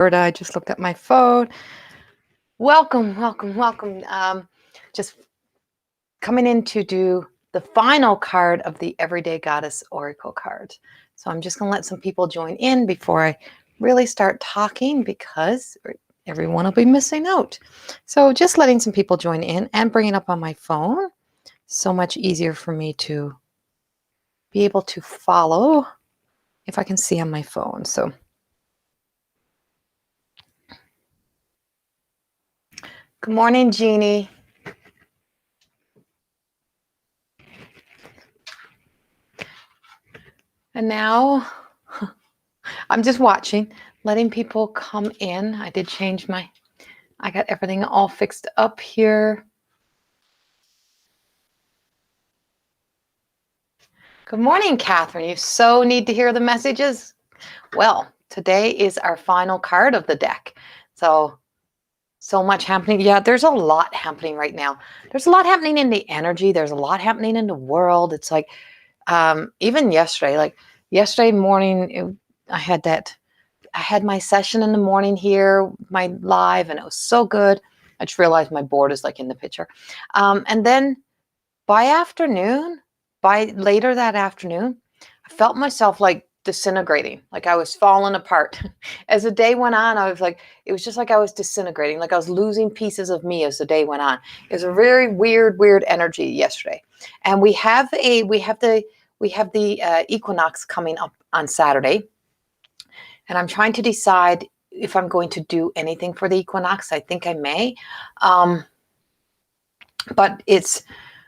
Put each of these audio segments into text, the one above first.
I just looked at my phone. Welcome. Just coming in to do the final card of the Everyday Goddess Oracle card. So I'm just going to let some people join in before I really start talking because everyone will be missing out. So just letting some people join in and bringing up on my phone. So much easier for me to be able to follow if I can see on my phone. So good morning, Jeannie. And now I'm just watching, letting people come in. I did change I got everything all fixed up here. Good morning, Catherine. You so need to hear the messages. Well, today is our final card of the deck. So much happening. Yeah, there's a lot happening right now. There's a lot happening in the energy. There's a lot happening in the world. It's like, even yesterday morning, I had my session in the morning here, my live, and it was so good. I just realized my board is like in the picture. And then by later that afternoon, I felt myself like disintegrating, like I was falling apart. As the day went on, I was like, it was just like I was disintegrating, like I was losing pieces of me as the day went on. It was a very weird energy yesterday. And we have the equinox coming up on Saturday. And I'm trying to decide if I'm going to do anything for the equinox. I think I may. But it's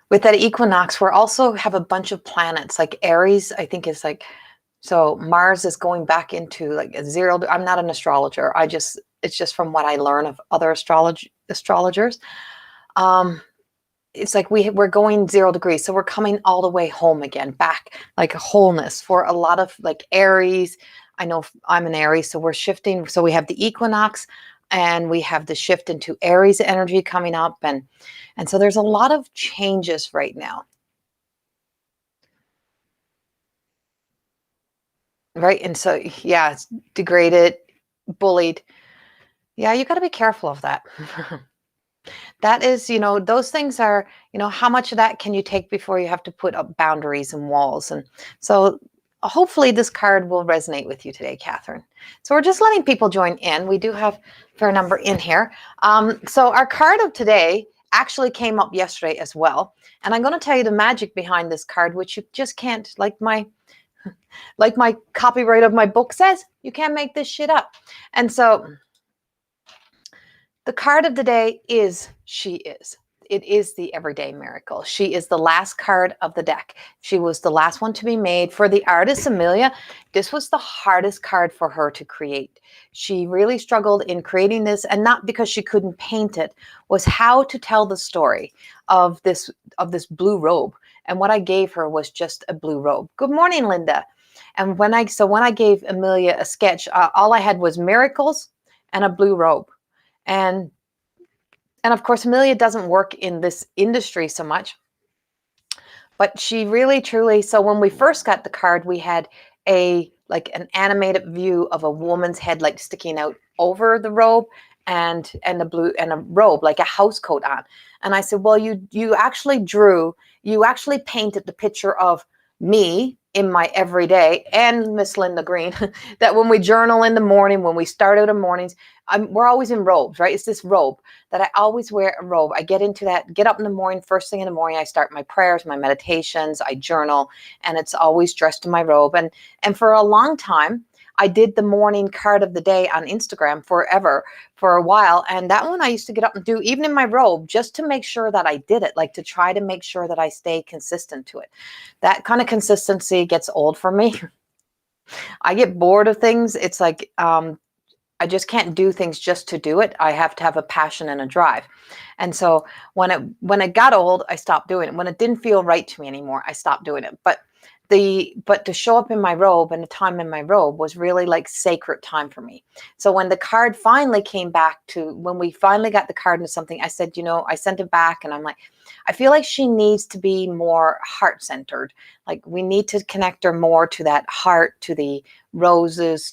with that equinox, we also have a bunch of planets like Aries, I think is like, so Mars is going back into like a zero. I'm not an astrologer. It's just from what I learn of other astrologers. It's like we're going 0 degrees. So we're coming all the way home again, back like a wholeness for a lot of like Aries. I know I'm an Aries, so we're shifting. So we have the equinox and we have the shift into Aries energy coming up. And so there's a lot of changes right now. Right. And so, yeah, it's degraded, bullied. Yeah, you got to be careful of that. That is, those things are, how much of that can you take before you have to put up boundaries and walls? And so hopefully this card will resonate with you today, Catherine. So we're just letting people join in. We do have a fair number in here. So our card of today actually came up yesterday as well. And I'm going to tell you the magic behind this card, which you just can't, like my copyright of my book says, you can't make this shit up. And so the card of the day is She Is. It is the Everyday Miracle. She is the last card of the deck. She was the last one to be made. For the artist, Amelia, this was the hardest card for her to create. She really struggled in creating this, and not because she couldn't paint it, was how to tell the story of this blue robe. And what I gave her was just a blue robe. Good morning, Linda. And when I gave Amelia a sketch, all I had was miracles and a blue robe. And of course, Amelia doesn't work in this industry so much, but she really, truly, so when we first got the card, we had an animated view of a woman's head, like sticking out over the robe and a robe, like a house coat on. And I said, well, you actually painted the picture of me in my everyday, and Miss Linda Green, that when we journal in the morning, when we start out in mornings, we're always in robes, right? It's this robe that I always wear a robe. I get up in the morning, first thing in the morning, I start my prayers, my meditations, I journal, and it's always dressed in my robe. And for a long time, I did the morning card of the day on Instagram for a while. And that one I used to get up and do even in my robe, just to make sure that I did it, like to try to make sure that I stay consistent to it. That kind of consistency gets old for me. I get bored of things. It's like, I just can't do things just to do it. I have to have a passion and a drive. And so when it got old, I stopped doing it. When it didn't feel right to me anymore, I stopped doing it. But to show up in my robe and the time in my robe was really like sacred time for me. So when the card finally came back when we finally got the card into something, I said, I sent it back and I'm like, I feel like she needs to be more heart-centered. Like we need to connect her more to that heart, to the roses,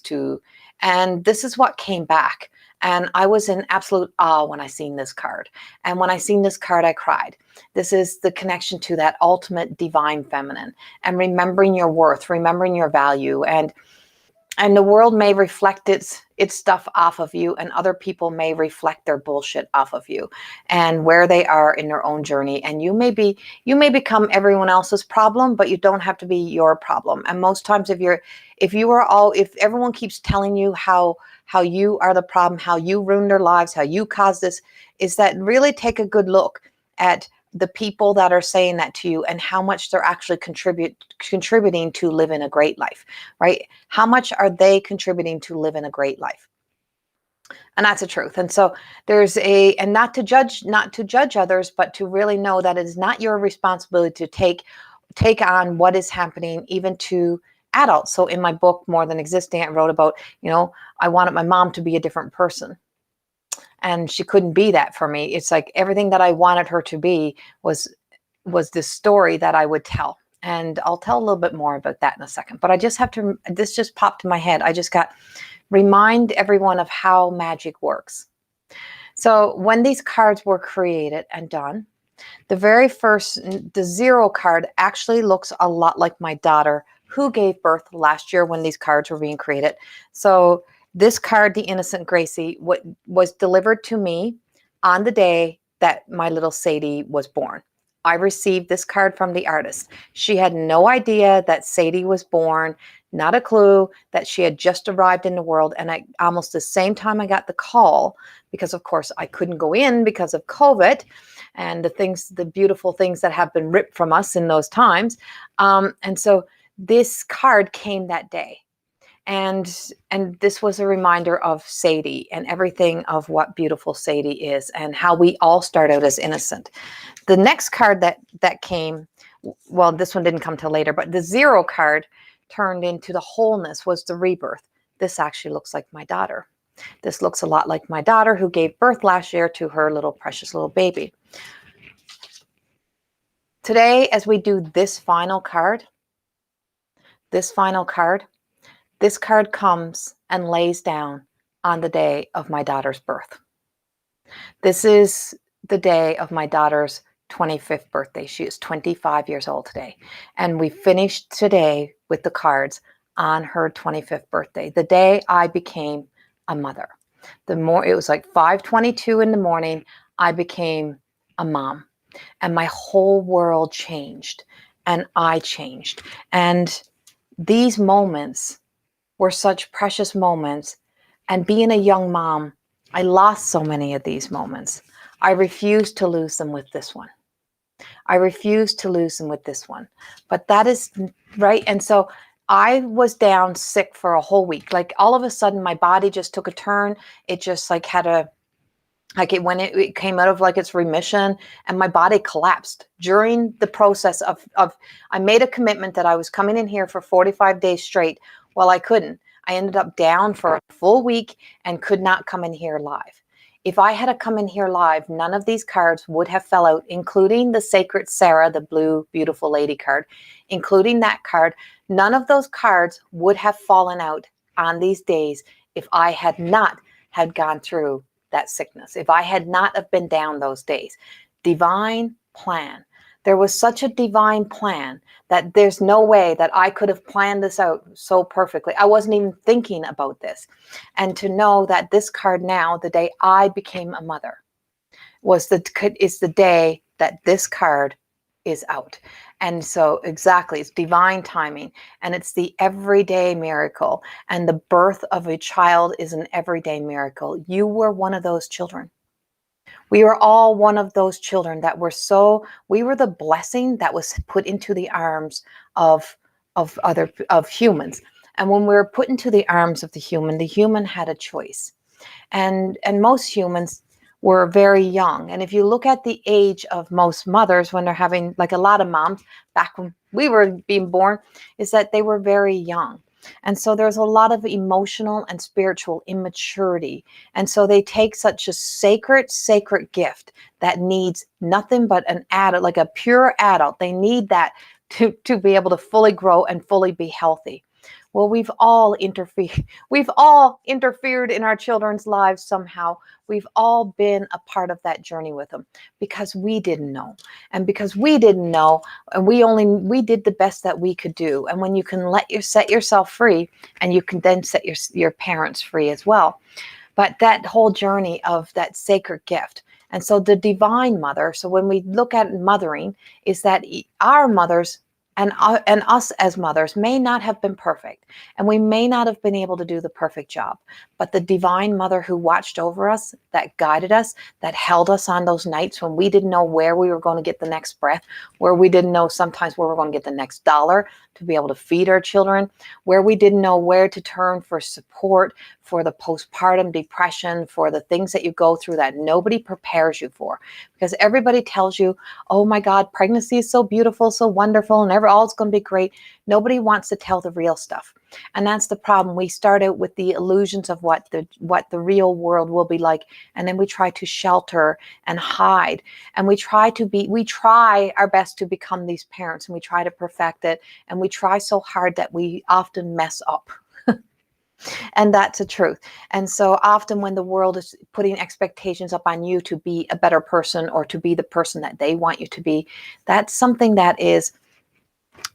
And this is what came back. And I was in absolute awe when I seen this card. And when I seen this card, I cried. This is the connection to that ultimate divine feminine and remembering your worth, remembering your value. And the world may reflect its stuff off of you, and other people may reflect their bullshit off of you and where they are in their own journey. And you may become everyone else's problem, but you don't have to be your problem. And most times if everyone keeps telling you how you are the problem, how you ruined their lives, how you caused this, is that really take a good look at the people that are saying that to you and how much they're actually contributing to living a great life, right? How much are they contributing to living a great life? And that's the truth. And so and not to judge others, but to really know that it is not your responsibility to take on what is happening, even to adults. So in my book, More Than Existing, I wrote about, I wanted my mom to be a different person. And she couldn't be that for me. It's like everything that I wanted her to be was this story that I would tell. And I'll tell a little bit more about that in a second. But I just have to, this just popped in my head. I just remind everyone of how magic works. So when these cards were created and done, the very first, the 0 card actually looks a lot like my daughter, who gave birth last year when these cards were being created. So this card, the Innocent Gracie, was delivered to me on the day that my little Sadie was born. I received this card from the artist. She had no idea that Sadie was born, not a clue that she had just arrived in the world. And almost the same time I got the call, because of course I couldn't go in because of COVID and the beautiful things that have been ripped from us in those times. And so this card came that day. And this was a reminder of Sadie and everything of what beautiful Sadie is and how we all start out as innocent. The next card that came, well, this one didn't come till later, but the 0 card turned into the wholeness, was the rebirth. This actually looks like my daughter. This looks a lot like my daughter, who gave birth last year to her little precious little baby. Today, as we do this final card, this card comes and lays down on the day of my daughter's birth. This is the day of my daughter's 25th birthday. She is 25 years old today. And we finished today with the cards on her 25th birthday, the day I became a mother. It was like 5:22 in the morning, I became a mom. And my whole world changed. And I changed. And these moments were such precious moments. And being a young mom, I lost so many of these moments. I refuse to lose them with this one. But that is right. And so I was down sick for a whole week. Like all of a sudden, my body just took a turn. It just like it came out of like its remission, and my body collapsed during the process of I made a commitment that I was coming in here for 45 days straight. Well, I couldn't. I ended up down for a full week and could not come in here live. If I had to come in here live, none of these cards would have fell out, including the Sacred Sarah, the blue beautiful lady card, including that card. None of those cards would have fallen out on these days if I had not had gone through that sickness, if I had not have been down those days. Divine plan. There was such a divine plan that there's no way that I could have planned this out so perfectly. I wasn't even thinking about this. And to know that this card now, the day I became a mother, is the day that this card is out. And so exactly, it's divine timing, and it's the everyday miracle. And the birth of a child is an everyday miracle. You were one of those children. We were all one of those children that we were the blessing that was put into the arms of humans. And when we were put into the arms of the human had a choice. And most humans were very young. And if you look at the age of most mothers when they're having, like a lot of moms back when we were being born, is that they were very young. And so there's a lot of emotional and spiritual immaturity. And so they take such a sacred gift that needs nothing but an adult, like a pure adult. They need that to be able to fully grow and fully be healthy. Well, we've all interfered. We've all interfered in our children's lives somehow. We've all been a part of that journey with them because we didn't know. And because we didn't know, and we did the best that we could do. And when you can set yourself free, and you can then set your parents free as well. But that whole journey of that sacred gift. And so the divine mother, so when we look at mothering, is that our mothers and us as mothers may not have been perfect, and we may not have been able to do the perfect job, but the divine mother who watched over us, that guided us, that held us on those nights when we didn't know where we were going to get the next breath, where we didn't know sometimes where we're going to get the next dollar to be able to feed our children, where we didn't know where to turn for support, for the postpartum depression, for the things that you go through that nobody prepares you for. Because everybody tells you, oh my God, pregnancy is so beautiful, so wonderful, and all's going to be great. Nobody wants to tell the real stuff. And that's the problem. We start out with the illusions of what the real world will be like, and then we try to shelter and hide, and we try our best to become these parents, and we try to perfect it, and we try so hard that we often mess up. And that's the truth. And so often when the world is putting expectations up on you to be a better person or to be the person that they want you to be, that's something that is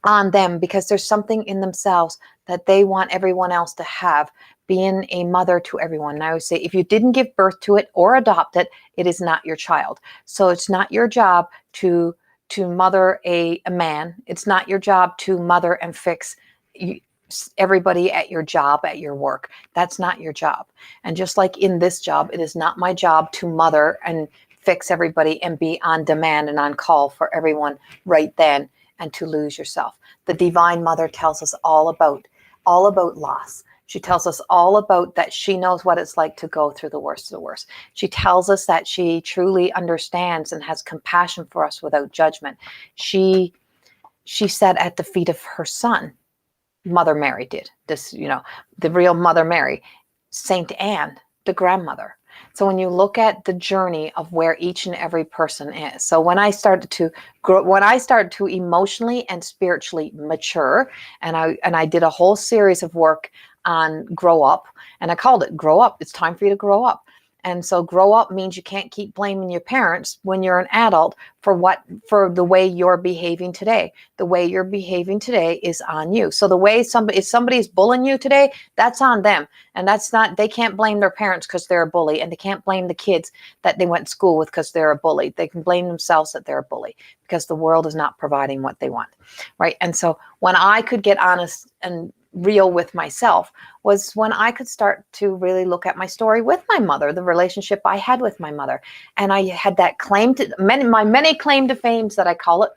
on them, because there's something in themselves that they want everyone else to have, being a mother to everyone. And I would say, if you didn't give birth to it or adopt it, it is not your child. So it's not your job to mother a man. It's not your job to mother and fix everybody at your job, at your work. That's not your job. And just like in this job, it is not my job to mother and fix everybody and be on demand and on call for everyone right then, and to lose yourself. The divine mother tells us all about loss. She tells us all about that. She knows what it's like to go through the worst of the worst. She tells us that she truly understands and has compassion for us without judgment. She sat at the feet of her son. Mother Mary did this, the real Mother Mary, Saint Anne, the grandmother. So when you look at the journey of where each and every person is, so when I started to grow, when I started to emotionally and spiritually mature, and I did a whole series of work on grow up, and I called it Grow Up. It's time for you to grow up. And so grow up means you can't keep blaming your parents when you're an adult for the way you're behaving today. The way you're behaving today is on you. So the way if somebody's bullying you today, that's on them. And they can't blame their parents because they're a bully, and they can't blame the kids that they went to school with because they're a bully. They can blame themselves that they're a bully because the world is not providing what they want, right? And so when I could get honest and real with myself was when I could start to really look at my story with my mother, the relationship I had with my mother. And I had that my many claim to fame, that I call it,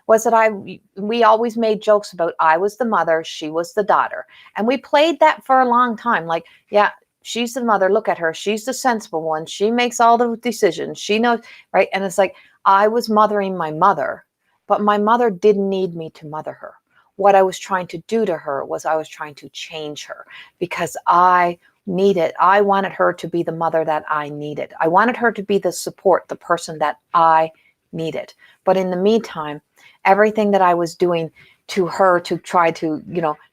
was that we always made jokes about I was the mother, she was the daughter. And we played that for a long time. Like, yeah, she's the mother, look at her, she's the sensible one, she makes all the decisions, she knows, right? And it's like, I was mothering my mother, but my mother didn't need me to mother her. What I was trying to do to her was I was trying to change her, because I wanted her to be the mother that I needed. I wanted her to be the support, the person that I needed. But in the meantime, everything that I was doing to her to try to,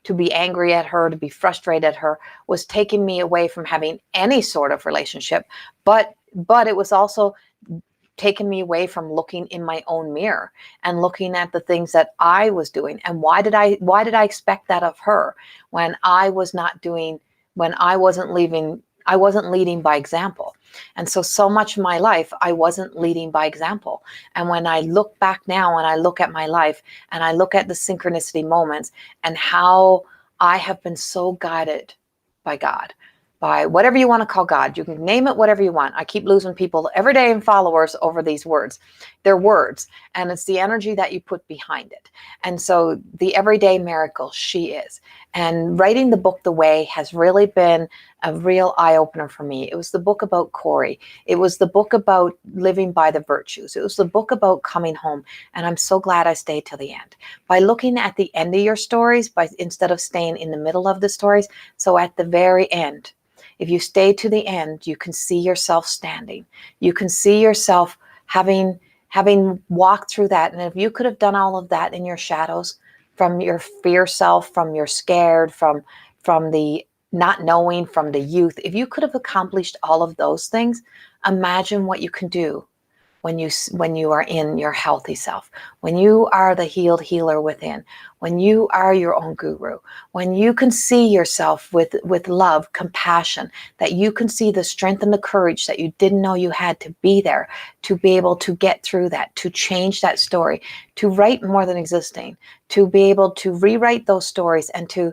to be angry at her, to be frustrated at her, was taking me away from having any sort of relationship. But it was also taken me away from looking in my own mirror and looking at the things that I was doing. And why did I expect that of her when I wasn't leading by example. And so much of my life, I wasn't leading by example. And when I look back now and I look at my life and I look at the synchronicity moments and how I have been so guided by God, by whatever you want to call God. You can name it whatever you want. I keep losing people every day and followers over these words. They're words, and it's the energy that you put behind it. And so the everyday miracle, she is. And writing the book The Way has really been a real eye-opener for me. It was the book about Corey. It was the book about living by the virtues. It was the book about coming home. And I'm so glad I stayed till the end. By looking at the end of your stories, instead of staying in the middle of the stories, so at the very end, if you stay to the end, you can see yourself standing. You can see yourself having walked through that. And if you could have done all of that in your shadows, from your fear self, from your scared, from the not knowing, from the youth. If you could have accomplished all of those things, imagine what you can do when you are in your healthy self, when you are the healed healer within, when you are your own guru, when you can see yourself with love, compassion, that you can see the strength and the courage that you didn't know you had to be there, to be able to get through that, to change that story, to write more than existing, to be able to rewrite those stories, and to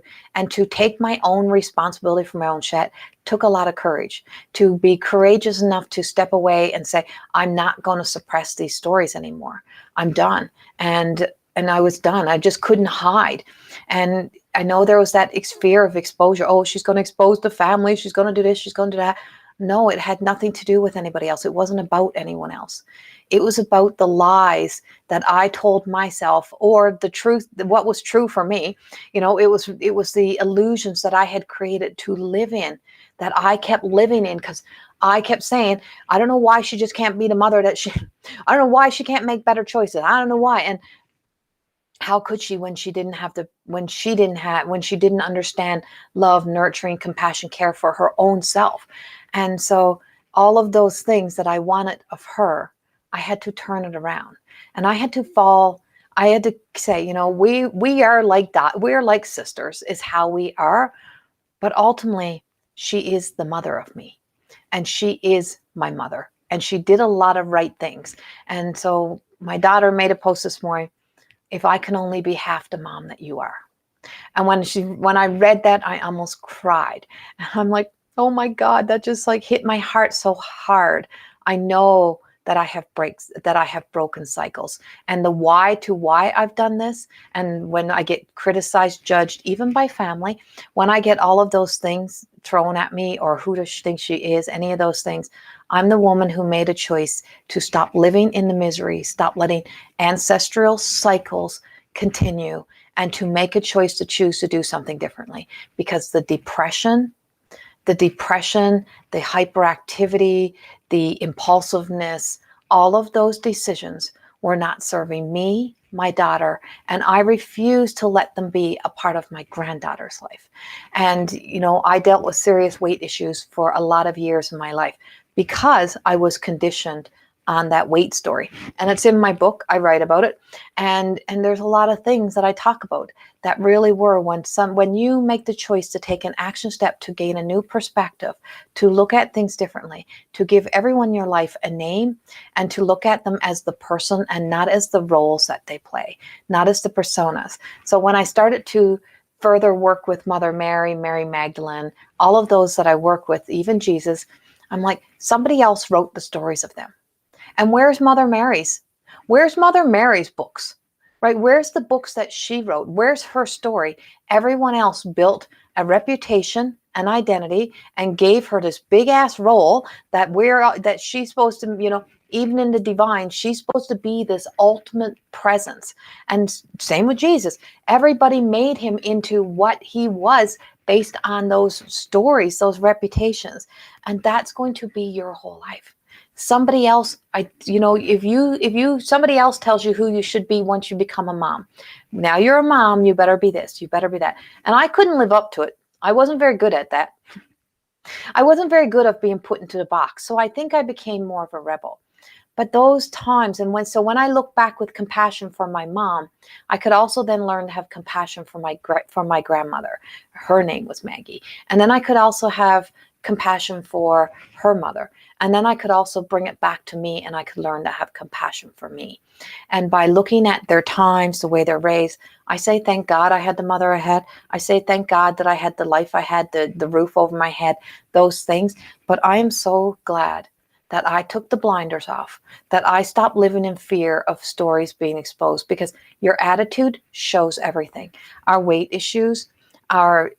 take my own responsibility for my own shit took a lot of courage. To be courageous enough to step away and say, I'm not going to suppress these stories anymore. I'm done. And I was done. I just couldn't hide. And I know there was that fear of exposure. Oh, she's going to expose the family. She's going to do this. She's going to do that. No, it had nothing to do with anybody else. It wasn't about anyone else. It was about the lies that I told myself, or the truth, what was true for me. You know, it was the illusions that I had created to live in, that I kept living in, because I kept saying, I don't know why she just can't be the mother that she, I don't know why she can't make better choices. I don't know why. And how could she when she didn't understand love, nurturing, compassion, care for her own self? And so all of those things that I wanted of her, I had to turn it around. And I had to say, you know, we are like that. We're like sisters is how we are. But ultimately, she is the mother of me, and she is my mother, and she did a lot of right things. And so my daughter made a post this morning, if I can only be half the mom that you are. And when I read that, I almost cried. And I'm like, oh my God, that just like hit my heart so hard. I know that I have broken cycles, and the why I've done this. And when I get criticized, judged, even by family, when I get all of those things thrown at me, or who does she think she is, any of those things, I'm the woman who made a choice to stop living in the misery, stop letting ancestral cycles continue, and to make a choice to choose to do something differently. Because the depression, the hyperactivity, the impulsiveness, all of those decisions were not serving me, my daughter, and I refuse to let them be a part of my granddaughter's life. And, you know, I dealt with serious weight issues for a lot of years in my life because I was conditioned on that weight story. And it's in my book. I write about it. And there's a lot of things that I talk about that really were when you make the choice to take an action step to gain a new perspective, to look at things differently, to give everyone in your life a name, and to look at them as the person and not as the roles that they play, not as the personas. So when I started to further work with Mother Mary, Mary Magdalene, all of those that I work with, even Jesus, I'm like, somebody else wrote the stories of them. And where's Mother Mary's? Where's Mother Mary's books? Right? Where's the books that she wrote? Where's her story? Everyone else built a reputation, an identity, and gave her this big ass role that she's supposed to, you know, even in the divine, she's supposed to be this ultimate presence. And same with Jesus. Everybody made him into what he was based on those stories, those reputations. And that's going to be your whole life. Somebody else, if somebody else tells you who you should be once you become a mom. Now you're a mom, you better be this, you better be that. And I couldn't live up to it. I wasn't very good at that. I wasn't very good at being put into the box. So I think I became more of a rebel. But those times, and when I look back with compassion for my mom, I could also then learn to have compassion for my grandmother. Her name was Maggie. And then I could also have compassion for her mother. And then I could also bring it back to me, and I could learn to have compassion for me. And by looking at their times, the way they're raised, I say, thank God I had the mother I had. I say, thank God that I had the life I had, the roof over my head, those things. But I am so glad that I took the blinders off, that I stopped living in fear of stories being exposed, because your attitude shows everything. Our weight issues, our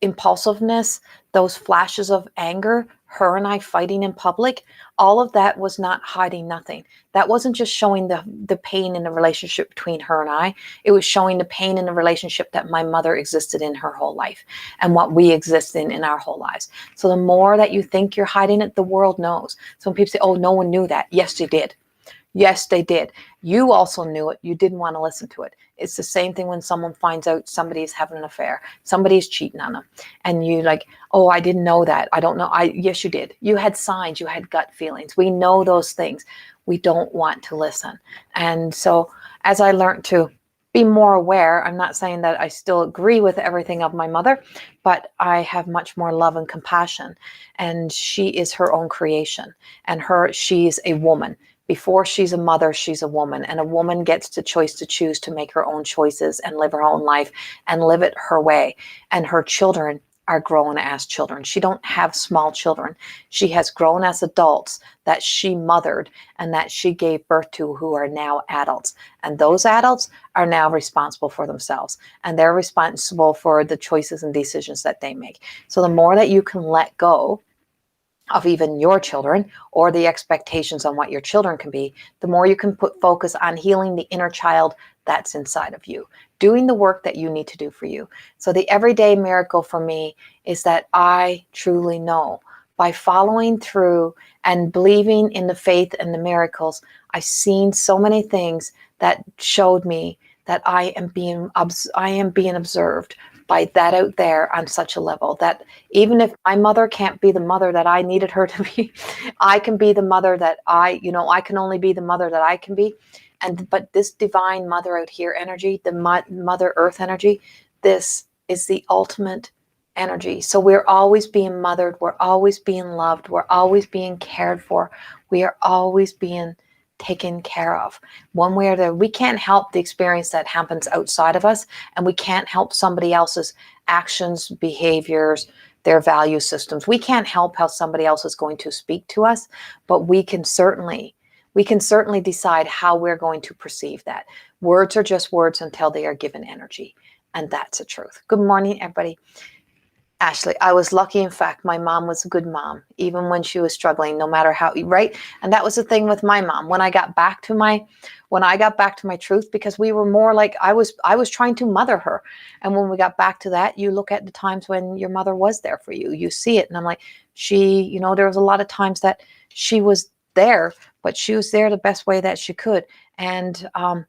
impulsiveness, those flashes of anger, her and I fighting in public, all of that was not hiding nothing. That wasn't just showing the pain in the relationship between her and I. It was showing the pain in the relationship that my mother existed in her whole life, and what we exist in our whole lives. So the more that you think you're hiding it, the world knows. So when people say, oh, no one knew that. Yes, they did. Yes, they did. You also knew it. You didn't want to listen to it. It's the same thing when someone finds out somebody's having an affair, somebody's cheating on them, and you like, oh, I didn't know that. I don't know. Yes, you did. You had signs, you had gut feelings. We know those things. We don't want to listen. And so as I learned to be more aware, I'm not saying that I still agree with everything of my mother, but I have much more love and compassion. And she is her own creation, and she's a woman. Before she's a mother, she's a woman, and a woman gets the choice to choose to make her own choices and live her own life and live it her way. And her children are grown as children. She don't have small children. She has grown as adults that she mothered and that she gave birth to, who are now adults. And those adults are now responsible for themselves, and they're responsible for the choices and decisions that they make. So the more that you can let go of even your children or the expectations on what your children can be, the more you can put focus on healing the inner child that's inside of you, doing the work that you need to do for you. So the everyday miracle for me is that I truly know, by following through and believing in the faith and the miracles, I've seen so many things that showed me that I am being observed by that out there on such a level that even if my mother can't be the mother that I needed her to be, I can be the mother that I can only be the mother that I can be. But this divine mother out here energy, the mother earth energy, this is the ultimate energy. So we're always being mothered. We're always being loved. We're always being cared for. We are always being taken care of one way or the other. We can't help the experience that happens outside of us, and we can't help somebody else's actions, behaviors, their value systems. We can't help how somebody else is going to speak to us, but we can certainly decide how we're going to perceive that. Words are just words until they are given energy, and that's the truth. Good morning, everybody. Ashley, I was lucky. In fact, my mom was a good mom, even when she was struggling, no matter how, right? And that was the thing with my mom. When I got back to my truth, because we were more like, I was trying to mother her. And when we got back to that, you look at the times when your mother was there for you, you see it. And I'm like, there was a lot of times that she was there, but she was there the best way that she could. And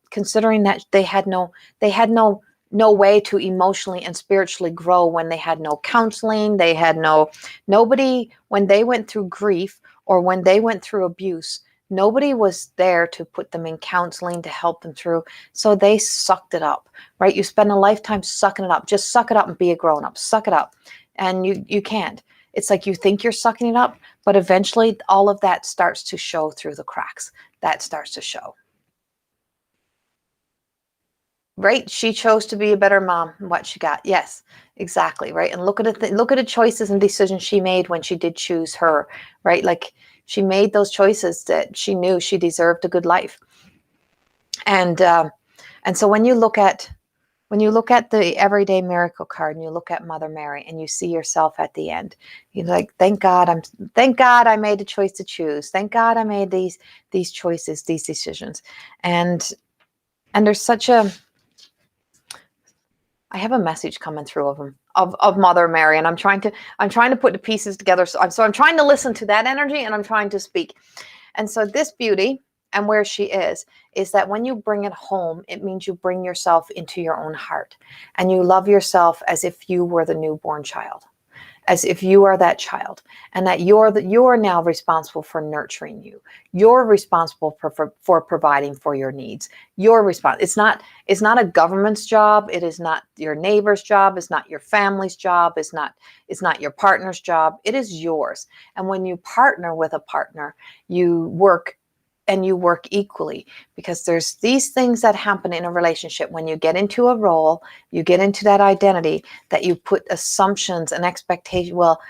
considering that they had no way to emotionally and spiritually grow when they had no counseling, they had nobody, when they went through grief or when they went through abuse, nobody was there to put them in counseling to help them through. So they sucked it up, right? You spend a lifetime sucking it up. Just suck it up and be a grown up. Suck it up. And you can't. It's like you think you're sucking it up, but eventually all of that starts to show through the cracks. That starts to show. Right? She chose to be a better mom than what she got. Yes, exactly. Right. And look at the choices and decisions she made when she did choose her, right? Like she made those choices that she knew she deserved a good life. And so when you look at the everyday miracle card and you look at Mother Mary and you see yourself at the end, you're like, thank God I made the choice to choose. Thank God I made these choices, these decisions. And there's such a, I have a message coming through of Mother Mary, and I'm trying to put the pieces together. So I'm trying to listen to that energy, and I'm trying to speak. And so this beauty and where she is that when you bring it home, it means you bring yourself into your own heart, and you love yourself as if you were the newborn child, as if you are that child, and that you're now responsible for nurturing you. You're responsible for providing for your needs. It's not a government's job. It is not your neighbor's job. It's not your family's job. It's not your partner's job. It is yours. And when you partner with a partner, you work equally, because there's these things that happen in a relationship when you get into a role, you get into that identity, that you put assumptions and expectations. Well,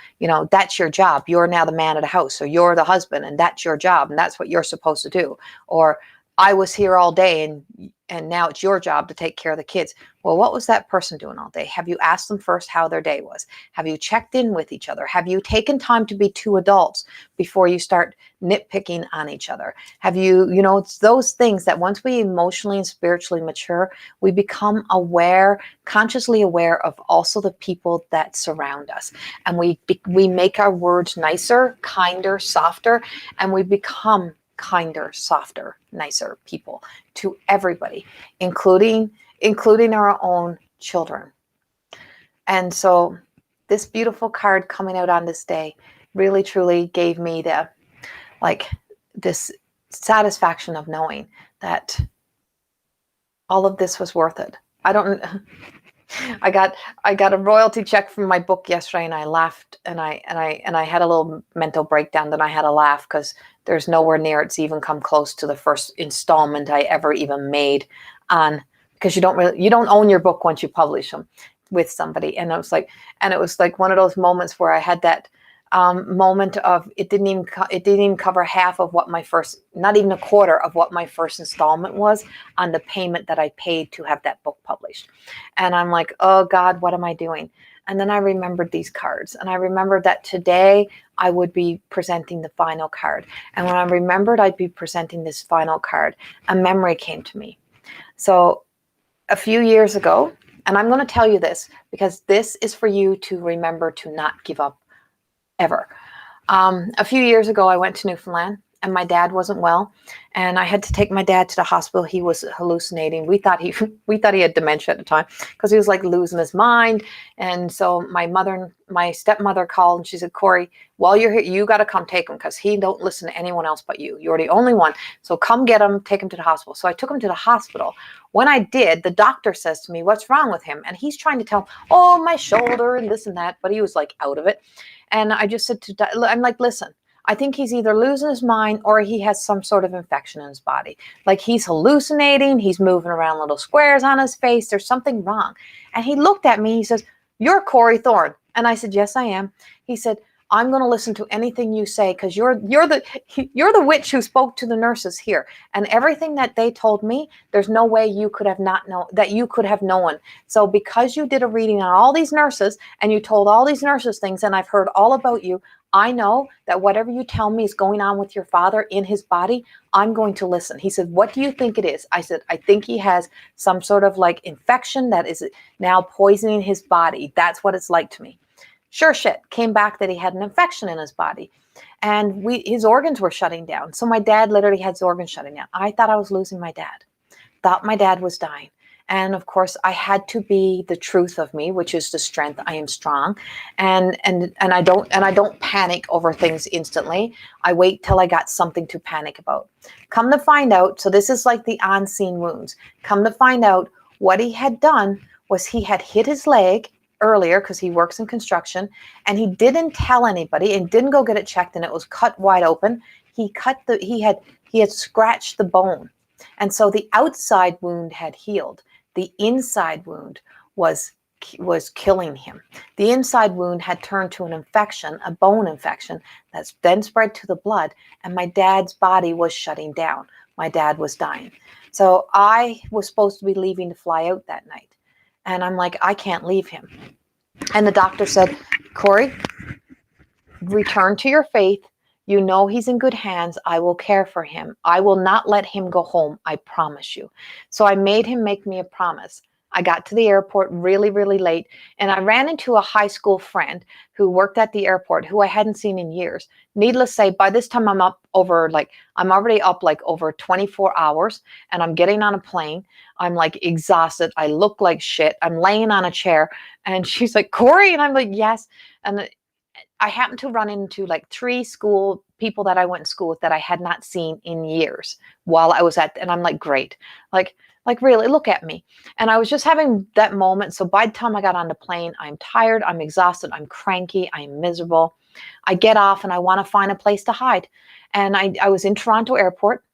that's your job. You're now the man of the house, or you're the husband, and that's your job, and that's what you're supposed to do. Or I was here all day and now it's your job to take care of the kids. Well, what was that person doing all day? Have you asked them first how their day was? Have you checked in with each other? Have you taken time to be two adults before you start nitpicking on each other? Have you, it's those things that once we emotionally and spiritually mature, we become consciously aware of also the people that surround us. And we make our words nicer, kinder, softer, and we become kinder, softer, nicer people to everybody, including including our own children. And so this beautiful card coming out on this day really truly gave me this satisfaction of knowing that all of this was worth it. I got a royalty check from my book yesterday, and I laughed, and I had a little mental breakdown. Then I had to laugh because there's nowhere near it's even come close to the first installment I ever even made on, because you don't own your book once you publish them with somebody. And it was like one of those moments where I had that moment of it didn't even cover half of what my first, not even a quarter of what my first installment was on the payment that I paid to have that book published. And I'm like, oh God, what am I doing? And then I remembered these cards, and I remembered that today I would be presenting the final card. And when I remembered I'd be presenting this final card, a memory came to me. So a few years ago, and I'm going to tell you this because this is for you to remember to not give up ever. A few years ago, I went to Newfoundland, and my dad wasn't well, and I had to take my dad to the hospital. He was hallucinating. We thought he had dementia at the time because he was like losing his mind. And so my stepmother called, and she said, Corey, while you're here, you got to come take him because he don't listen to anyone else but you. You're the only one. So come get him, take him to the hospital. So I took him to the hospital. When I did, the doctor says to me, what's wrong with him? And he's trying to tell him, oh, my shoulder and this and that, but he was like out of it. And I just said I'm like, listen, I think he's either losing his mind or he has some sort of infection in his body. Like he's hallucinating. He's moving around little squares on his face. There's something wrong. And he looked at me. He says, you're Corey Thorne. And I said, yes, I am. He said, I'm going to listen to anything you say because you're the witch who spoke to the nurses here, and everything that they told me, there's no way you could have known. So because you did a reading on all these nurses and you told all these nurses things, and I've heard all about you, I know that whatever you tell me is going on with your father in his body, I'm going to listen. He said, what do you think it is? I said, I think he has some sort of like infection that is now poisoning his body. That's what it's like to me. Sure shit, came back that he had an infection in his body, and his organs were shutting down. So my dad literally had his organs shutting down. I thought I was losing my dad, thought my dad was dying. And of course I had to be the truth of me, which is the strength. I am strong. And I don't panic over things instantly. I wait till I got something to panic about. Come to find out, so this is like the unseen wounds. Come to find out what he had done was he had hit his leg earlier because he works in construction, and he didn't tell anybody and didn't go get it checked, and it was cut wide open. He had scratched the bone, and so the outside wound had healed. The inside wound was killing him. The inside wound had turned to an infection, a bone infection, that's then spread to the blood, and my dad's body was shutting down. My dad was dying. So I was supposed to be leaving to fly out that night. And I'm like, I can't leave him. And the doctor said, Corey, return to your faith. You know he's in good hands. I will care for him. I will not let him go home. I promise you. So I made him make me a promise. I got to the airport really, really late, and I ran into a high school friend who worked at the airport who I hadn't seen in years. Needless to say, by this time I'm already up like over 24 hours, and I'm getting on a plane. I'm like exhausted. I look like shit. I'm laying on a chair, and she's like, Corey, and I'm like, yes. And I happened to run into like 3 school people that I went to school with that I had not seen in years while I was and I'm like, great. Like really, look at me. And I was just having that moment. So by the time I got on the plane, I'm tired, I'm exhausted, I'm cranky, I'm miserable. I get off and I want to find a place to hide. And I was in Toronto Airport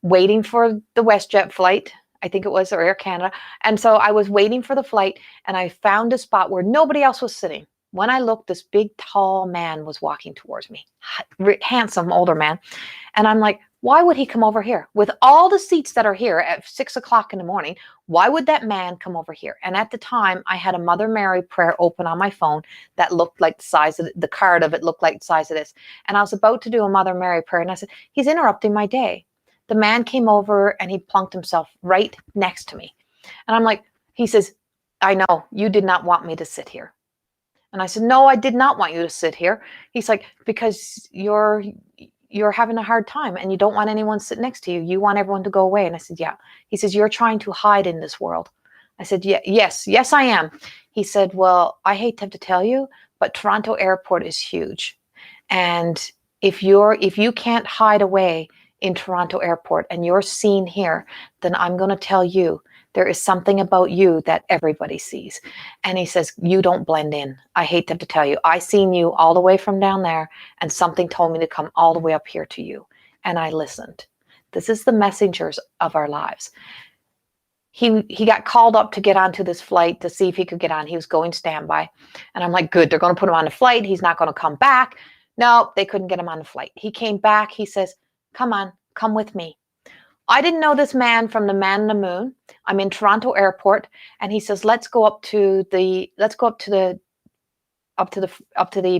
waiting for the WestJet flight, I think it was, or Air Canada. And so I was waiting for the flight, and I found a spot where nobody else was sitting. When I looked, this big, tall man was walking towards me, handsome, older man. And I'm like, why would he come over here? With all the seats that are here at 6 o'clock in the morning, why would that man come over here? And at the time, I had a Mother Mary prayer open on my phone that looked like the size of the card of it looked like the size of this. And I was about to do a Mother Mary prayer, and I said, he's interrupting my day. The man came over, and he plunked himself right next to me. And I'm like, he says, I know, you did not want me to sit here. And I said, no, I did not want you to sit here. He's like, because you're having a hard time and you don't want anyone to sit next to you. You want everyone to go away. And I said, yeah. He says, you're trying to hide in this world. I said, yeah, yes, I am. He said, well, I hate to have to tell you, but Toronto Airport is huge. And if you can't hide away in Toronto Airport and you're seen here, then I'm going to tell you there is something about you that everybody sees. And he says, you don't blend in. I hate to have to tell you. I seen you all the way from down there, and something told me to come all the way up here to you. And I listened. This is the messengers of our lives. He got called up to get onto this flight to see if he could get on. He was going standby. And I'm like, good, they're going to put him on the flight. He's not going to come back. No, they couldn't get him on the flight. He came back. He says, come on, come with me. I didn't know this man from the man in the moon. I'm in Toronto Airport, and he says, let's go up to the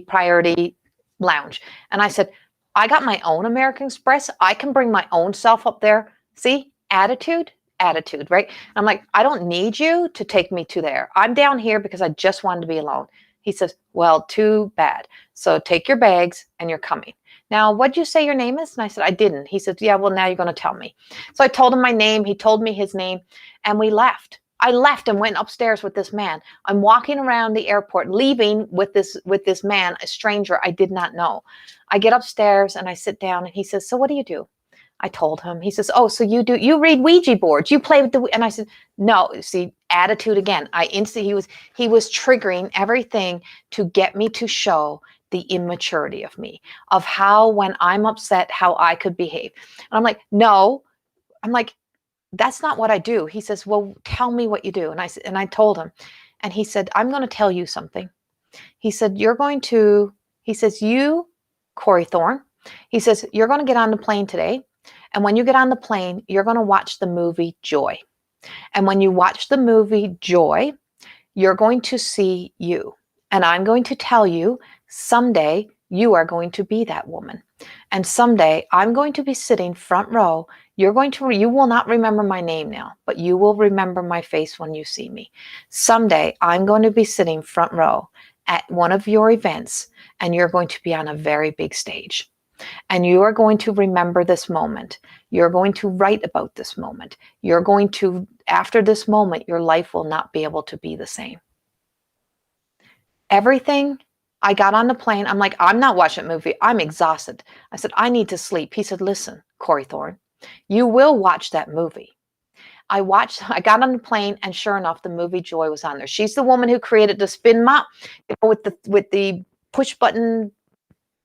priority lounge. And I said, I got my own American Express. I can bring my own self up there. See, attitude, right? And I'm like, I don't need you to take me to there. I'm down here because I just wanted to be alone. He says, well, too bad. So take your bags and you're coming. Now, what'd you say your name is? And I said, I didn't. He said, yeah, well, now you're going to tell me. So I told him my name. He told me his name, and we left. I left and went upstairs with this man. I'm walking around the airport, leaving with this man, a stranger I did not know. I get upstairs and I sit down, and he says, so what do you do? I told him. He says, oh, so you read Ouija boards, you play with the, and I said, no, see, attitude again. He was triggering everything to get me to show the immaturity of me, of how when I'm upset, how I could behave. And I'm like, no, that's not what I do. He says, well, tell me what you do. And I told him, and he said, I'm going to tell you something. He said, you, Corey Thorne, he says, you're going to get on the plane today. And when you get on the plane, you're going to watch the movie Joy. And when you watch the movie Joy, you're going to see you. And I'm going to tell you, someday you are going to be that woman. And someday I'm going to be sitting front row. You will not remember my name now, but you will remember my face when you see me. Someday I'm going to be sitting front row at one of your events, and you're going to be on a very big stage. And you are going to remember this moment. You're going to write about this moment. After this moment, your life will not be able to be the same. Everything, I got on the plane. I'm like, I'm not watching a movie. I'm exhausted. I said, I need to sleep. He said, listen, Corey Thorne, you will watch that movie. I got on the plane, and sure enough, the movie Joy was on there. She's the woman who created the spin mop, with the push button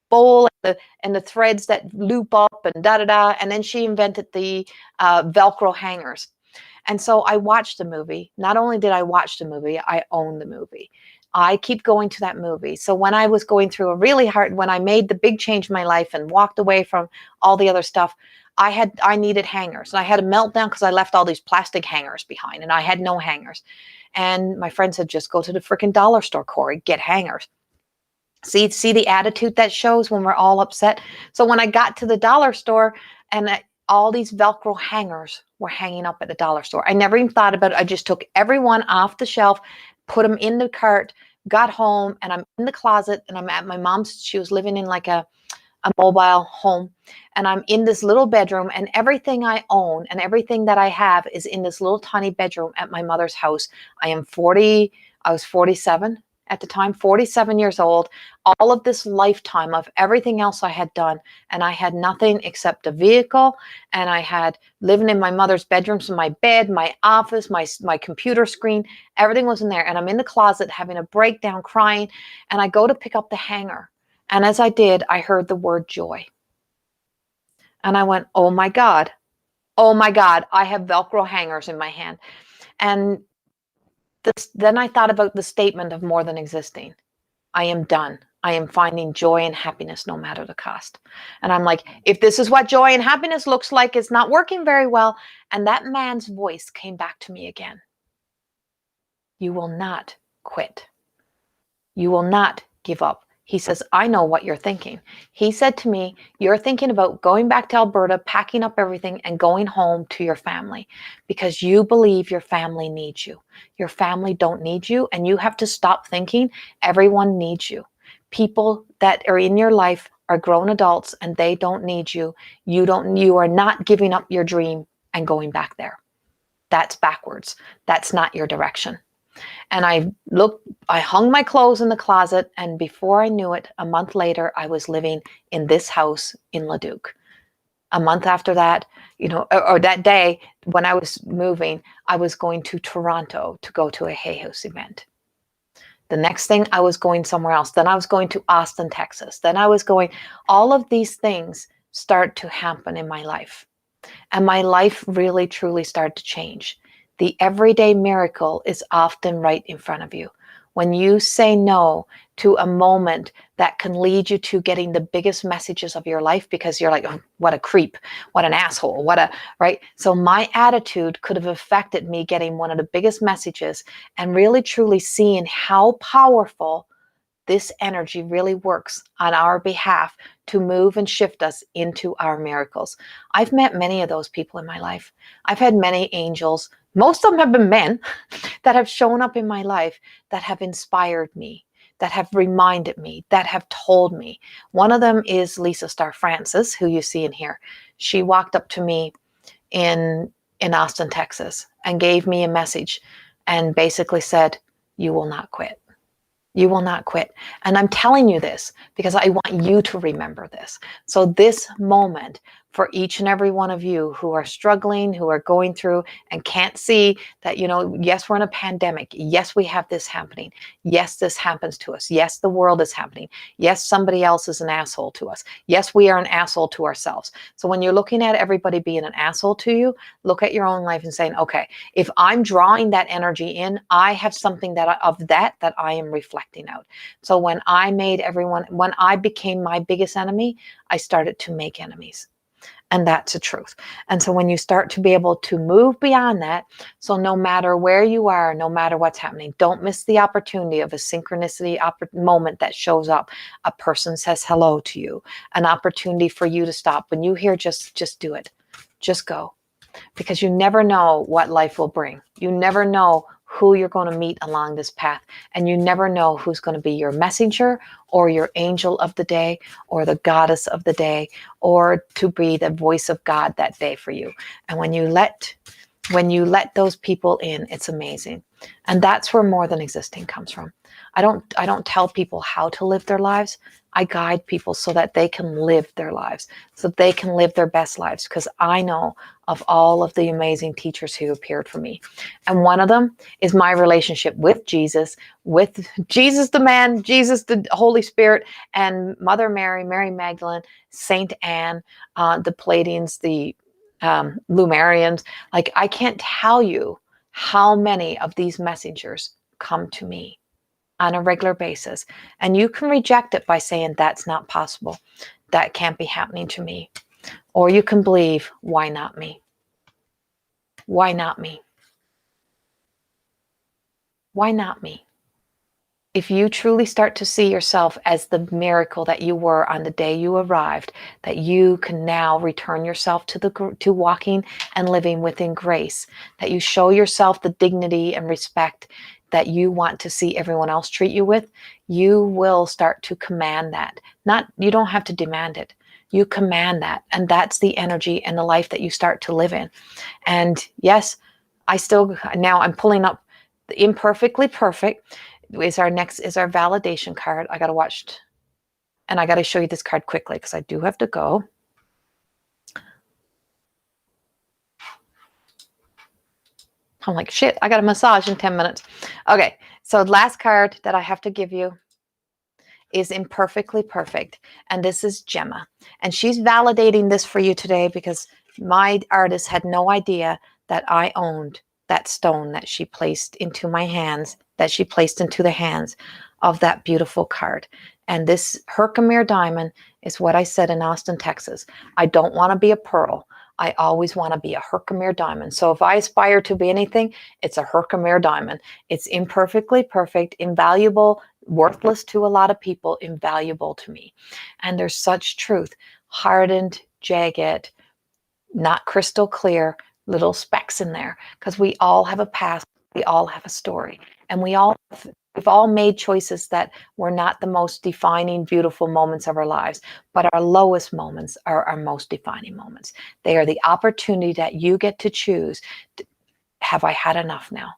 bowl and the threads that loop up and da-da-da. And then she invented the Velcro hangers. And so I watched the movie. Not only did I watch the movie, I own the movie. I keep going to that movie. So when I was going through when I made the big change in my life and walked away from all the other stuff, I needed hangers. And I had a meltdown because I left all these plastic hangers behind, and I had no hangers. And my friend said, just go to the freaking dollar store, Corey, get hangers. See the attitude that shows when we're all upset. So when I got to the dollar store, and all these Velcro hangers were hanging up at the dollar store, I never even thought about it. I just took everyone off the shelf, put them in the cart, got home, and I'm in the closet, and I'm at my mom's. She was living in like a mobile home, and I'm in this little bedroom, and everything I own and everything that I have is in this little tiny bedroom at my mother's house. I was 47 at the time, 47 years old, all of this lifetime of everything else I had done. And I had nothing except a vehicle. And I had living in my mother's bedroom, so my bed, my office, my computer screen, everything was in there. And I'm in the closet having a breakdown, crying. And I go to pick up the hanger. And as I did, I heard the word joy. And I went, oh my God, I have Velcro hangers in my hand. And then I thought about the statement of more than existing. I am done. I am finding joy and happiness no matter the cost. And I'm like, if this is what joy and happiness looks like, it's not working very well. And that man's voice came back to me again. You will not quit. You will not give up. He says, I know what you're thinking. He said to me, you're thinking about going back to Alberta, packing up everything and going home to your family because you believe your family needs you. Your family don't need you, and you have to stop thinking everyone needs you. People that are in your life are grown adults and they don't need you. You are not giving up your dream and going back there. That's backwards. That's not your direction. And I hung my clothes in the closet, and before I knew it, a month later, I was living in this house in Leduc. A month after that, or that day when I was moving, I was going to Toronto to go to a Hay House event. The next thing, I was going somewhere else. Then I was going to Austin, Texas. Then I was going, all of these things start to happen in my life. And my life really, truly started to change. The everyday miracle is often right in front of you. When you say no to a moment that can lead you to getting the biggest messages of your life, because you're like, oh, what a creep, what an asshole, right? So my attitude could have affected me getting one of the biggest messages and really, truly seeing how powerful this energy really works on our behalf to move and shift us into our miracles. I've met many of those people in my life. I've had many angels. Most of them have been men that have shown up in my life that have inspired me, that have reminded me, that have told me. One of them is Lisa Star Francis, who you see in here. She walked up to me in Austin, Texas, and gave me a message and basically said, "You will not quit. You will not quit." And I'm telling you this because I want you to remember this. So this moment for each and every one of you who are struggling, who are going through and can't see that, yes, we're in a pandemic. Yes, we have this happening. Yes, this happens to us. Yes, the world is happening. Yes, somebody else is an asshole to us. Yes, we are an asshole to ourselves. So when you're looking at everybody being an asshole to you, look at your own life and saying, okay, if I'm drawing that energy in, I have something that I am reflecting out. So when I became my biggest enemy, I started to make enemies. And that's the truth. And so when you start to be able to move beyond that, so no matter where you are, no matter what's happening, don't miss the opportunity of a synchronicity moment that shows up. A person says hello to you, an opportunity for you to stop. When you hear, just do it. Just go. Because you never know what life will bring. You never know who you're going to meet along this path. And you never know who's going to be your messenger or your angel of the day or the goddess of the day or to be the voice of God that day for you. And when you let those people in, it's amazing. And that's where more than existing comes from. I don't tell people how to live their lives. I guide people so that they can live their lives, so they can live their best lives, because I know of all of the amazing teachers who appeared for me. And one of them is my relationship with Jesus the man, Jesus the Holy Spirit, and Mother Mary, Mary Magdalene, Saint Anne, the Pleiadians, the Lumerians. Like, I can't tell you how many of these messengers come to me on a regular basis. And you can reject it by saying, that's not possible. That can't be happening to me. Or you can believe, why not me? Why not me? Why not me? If you truly start to see yourself as the miracle that you were on the day you arrived, that you can now return yourself to walking and living within grace, that you show yourself the dignity and respect that you want to see everyone else treat you with, you will start to command that. You don't have to demand it. You command that. And that's the energy and the life that you start to live in. And yes, now I'm pulling up the Imperfectly Perfect is our validation card. I got to watch, and I got to show you this card quickly because I do have to go. I'm like, shit, I got a massage in 10 minutes. Okay, so last card that I have to give you is Imperfectly Perfect. And this is Gemma. And she's validating this for you today because my artist had no idea that I owned that stone that she placed into my hands, that she placed into the hands of that beautiful card. And this Herkimer diamond is what I said in Austin, Texas. I don't want to be a pearl. I always want to be a Herkimer diamond. So if I aspire to be anything, it's a Herkimer diamond. It's imperfectly perfect, invaluable, worthless to a lot of people, invaluable to me. And there's such truth. Hardened, jagged, not crystal clear, little specks in there, because we all have a past, we all have a story, and we've all made choices that were not the most defining, beautiful moments of our lives, but our lowest moments are our most defining moments. They are the opportunity that you get to choose have I had enough now?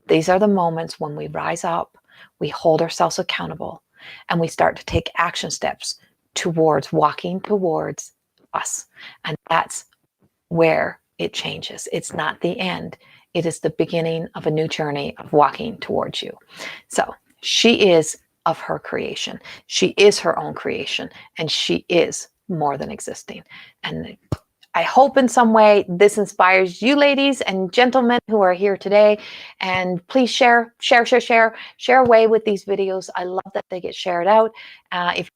These are the moments when we rise up, we hold ourselves accountable, and we start to take action steps towards walking towards us. And that's where it changes. It's not the end. It is the beginning of a new journey of walking towards you. So she is of her creation. She is her own creation, and she is more than existing. And I hope in some way this inspires you ladies and gentlemen who are here today. And please share away with these videos. I love that they get shared out. And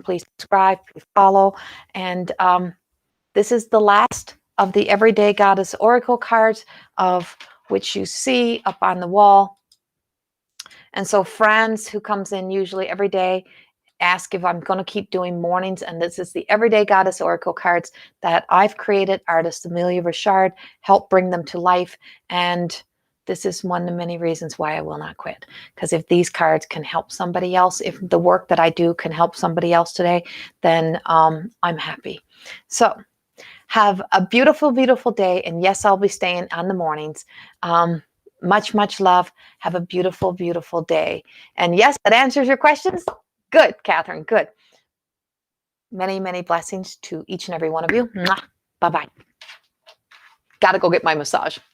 please subscribe, please follow. And this is the last of the Everyday Goddess Oracle cards, of which you see up on the wall. And so friends who comes in usually every day ask if I'm going to keep doing mornings, and this is the Everyday Goddess Oracle cards that I've created. Artist Amelia Richard helped bring them to life, and this is one of the many reasons why I will not quit. Because if these cards can help somebody else, if the work that I do can help somebody else today, then I'm happy. So have a beautiful, beautiful day. And yes, I'll be staying on the mornings. Much, much love. Have a beautiful, beautiful day. And yes, that answers your questions. Good, Catherine. Good. Many, many blessings to each and every one of you. Bye-bye. Got to go get my massage.